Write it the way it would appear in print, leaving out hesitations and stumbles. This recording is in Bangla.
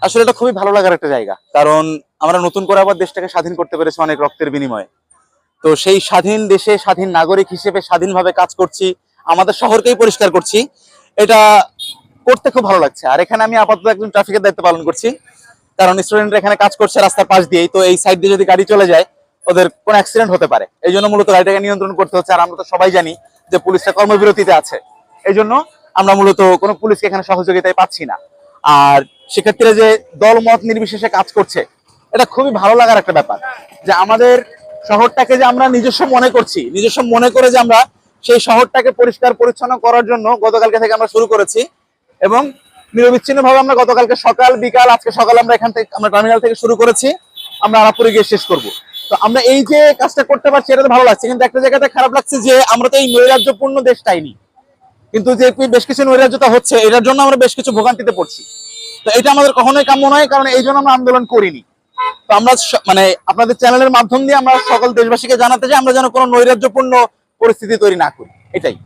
আসলে এটা খুবই ভালো লাগার একটা জায়গা, কারণ আমরা নতুন করে আবার দেশটাকে স্বাধীন করতে পেরেছি অনেক রক্তের বিনিময়ে। তো সেই স্বাধীন দেশে স্বাধীন নাগরিক হিসেবে স্বাধীনভাবে কাজ করছি, আমাদের শহরকেই পরিষ্কার করছি, এটা করতে খুব ভালো লাগছে। আর এখানে আমি আপাতত একজন ট্রাফিকের দায়িত্ব পালন করছি, কারণ স্টুডেন্টরা এখানে কাজ করছে রাস্তার পাশ দিয়েই, তো এই সাইড দিয়ে যদি গাড়ি চলে যায় ওদের কোনো অ্যাক্সিডেন্ট হতে পারে, এই জন্য মূলত গাড়িটাকে নিয়ন্ত্রণ করতে হচ্ছে। আর আমরা তো সবাই জানি যে পুলিশটা কর্মবিরতিতে আছে, এই জন্য আমরা মূলত কোনো পুলিশকে এখানে সহযোগিতায় পাচ্ছি না। আর সেক্ষেত্রে যে দল মত নির্বিশেষে কাজ করছে, এটা খুবই ভালো লাগার একটা ব্যাপার, যে আমাদের শহরটাকে যে আমরা নিজস্ব মনে করছি, নিজস্ব মনে করে যে আমরা সেই শহরটাকে পরিষ্কার পরিচ্ছন্ন করার জন্য গতকালকে থেকে আমরা শুরু করেছি। এবং নিরবিচ্ছিন্ন ভাবে আমরা গতকালকে সকাল বিকাল, আজকে সকালে আমরা এখান থেকে, আমরা টার্মিনাল থেকে শুরু করেছি, আমরা আরাপুরে গিয়ে শেষ করব। তো আমরা এই যে কাজটা করতে পারছি, এটা তো ভালো লাগছে। কিন্তু একটা জায়গাতে খারাপ লাগছে যে আমরা তো এই নৈরাজ্যপূর্ণ দেশটাইনি, কিন্তু যে বেশ কিছু নৈরাজ্যতা হচ্ছে, এটার জন্য আমরা বেশ কিছু ভোগান্তিতে পড়ছি। তো এটা আমাদের কখনোই কাম্য নয়, কারণ এই জন্য আমরা আন্দোলন করিনি। তো আমরা মানে আপনাদের চ্যানেলের মাধ্যম দিয়ে আমরা সকল দেশবাসীকে জানাতে চাই আমরা যেন কোনো নৈরাজ্যপূর্ণ পরিস্থিতি তৈরি না করি, এটাই।